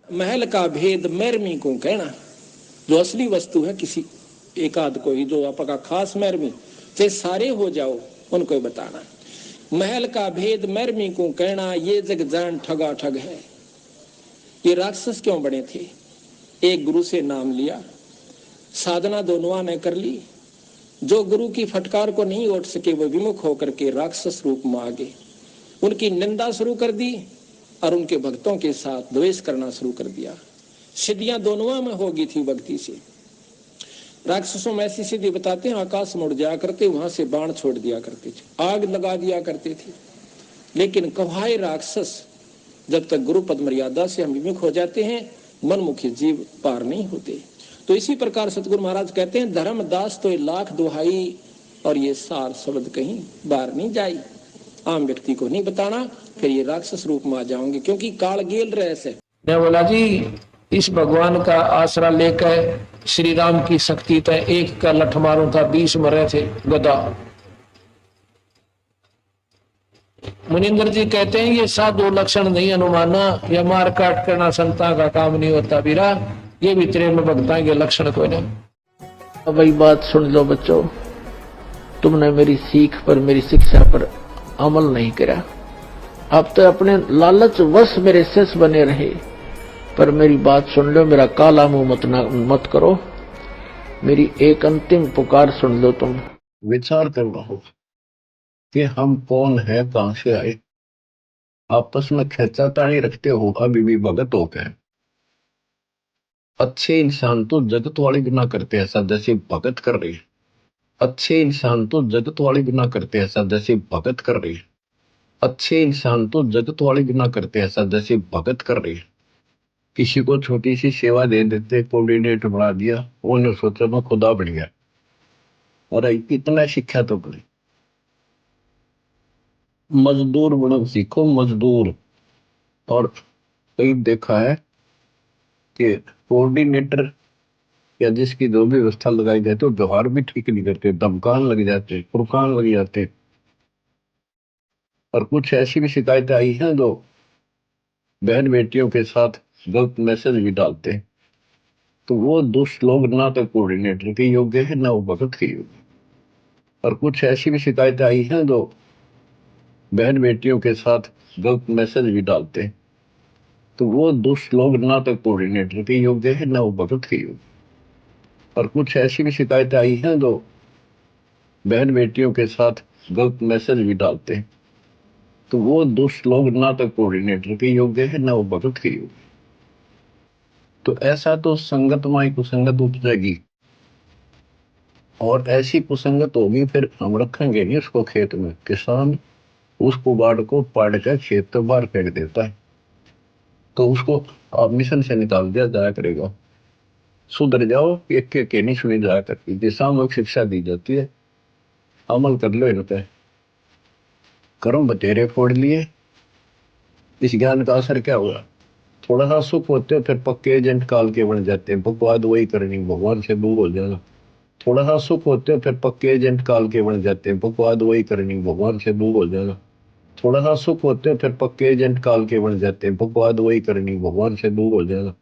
महल का भेद मैरमी को कहना। जो असली वस्तु है किसी एक आध कोई जो आपका खास मैरमी, चाहे सारे हो जाओ उनको बताना। महल का भेद मैरमी को कहना, ये जग जान ठगा ठग है। ये राक्षस क्यों बने थे? एक गुरु से नाम लिया, साधना दोनों ने कर ली। जो गुरु की फटकार को नहीं उठ सके वो विमुख होकर के राक्षस रूप में आ गए। उनकी निंदा शुरू कर दी और उनके भक्तों के साथ द्वेष करना शुरू कर दिया। सिद्धियां दोनों में होगी थी भक्ति से। राक्षसों में ऐसी सिद्धि बताते हैं, आकाश में उड़ जाया करते, वहां से बाण छोड़ दिया करते थे, आग लगा दिया करते थे। लेकिन कहाए राक्षस, जब तक गुरु पद मर्यादा से हम विमुख हो जाते हैं मनमुखी जीव पार नहीं होते। तो इसी प्रकार सतगुरु महाराज कहते हैं, धर्मदास तो लाख दुहाई और ये सार शब्द कहीं बाहर नहीं जाई। आम व्यक्ति को नहीं बताना, फिर ये राक्षस रूप में आ जाओगे, क्योंकि काल गेल रहस है। मैं बोला जी, इस भगवान का आसरा लेकर श्री राम की शक्ति तय एक का लठ मारू था, 20 मरे थे गदा। मुनिंदर जी कहते हैं ये साधु लक्षण नहीं अनुमाना, या मार काट करना संता का काम नहीं होता बीरा, ये भी तेरे में भगता के लक्षण कोई नहीं। अब वही बात सुन लो बच्चों, तुमने मेरी सीख पर मेरी शिक्षा पर अमल नहीं करा। अब तो अपने लालच वश मेरे शिष्य बने रहे, पर मेरी बात सुन लो, मेरा काला मुंह मत करो। मेरी एक अंतिम पुकार सुन लो। तुम विचार कर रहो कि हम कौन है, कहां से आए। आपस में खेचातानी रखते हो अभी भी भगत हो गए। अच्छे इंसान तो जगत वाली बिना करते ऐसा जैसे भगत कर रही। अच्छे इंसान तो जगत वाली बिना करते ऐसा जैसे भगत कर रही। अच्छे इंसान तो जगत वाली बिना करते ऐसा जैसे भगत कर रही। किसी को छोटी सी सेवा दे देते, कोऑर्डिनेटर बना दिया, उन्होंने सोचा मैं खुदा बन गया। और कितना शिक्षा तो बनी। मजदूर बनो सीखो, मजदूर। और कई देखा है कि कोऑर्डिनेटर या जिसकी जो भी व्यवस्था लगाई जाती है, व्यवहार भी ठीक नहीं करते, धमकान लग जाते, फुरकान लग जाते। और कुछ ऐसी भी शिकायतें आई हैं जो बहन बेटियों के साथ गलत मैसेज भी डालते हैं। तो वो दुष्ट लोग ना तो कोऑर्डिनेटर के योग्य है ना वो भगत के योग्य। और कुछ ऐसी भी शिकायतें आई हैं जो बहन बेटियों के साथ गलत मैसेज भी डालते हैं। तो वो दुष्ट लोग ना तो कोऑर्डिनेटर के योग्य है ना वो भगत के योग्य। और कुछ ऐसी भी शिकायतें आई हैं जो बहन बेटियों के साथ गलत मैसेज भी डालते हैं। तो वो दुष्ट लोग ना तो कोऑर्डिनेटर के योग्य है ना वो भगत के योग्य। तो ऐसा तो संगत माई कुसंगत उपजेगी, और ऐसी कुसंगत होगी फिर हम रखेंगे नहीं उसको खेत में। किसान उस कुबाड़ को पाड़ कर खेत से बाहर फेंक देता है, तो उसको आप मिशन से निकाल दिया जाया करेगा। सुधर जाओ, एक के नहीं सुनी जाया करती, दिशात्मक शिक्षा दी जाती है, अमल कर लो इन पे। कर्म बतेरे फोड़ लिए, इस ज्ञान का असर क्या हुआ? थोड़ा सा सुख होते हैं फिर पक्के एजेंट काल के बन जाते हैं, बकवाद वही करनी, भगवान से दूर हो जाना। थोड़ा सा सुख होते हैं फिर पक्के एजेंट काल के बन जाते हैं, बकवाद वही करनी, भगवान से दूर हो जाना। थोड़ा सा सुख होते हैं फिर पक्के एजेंट काल के बन जाते हैं, बकवाद वही करनी, भगवान से दूर हो जाना।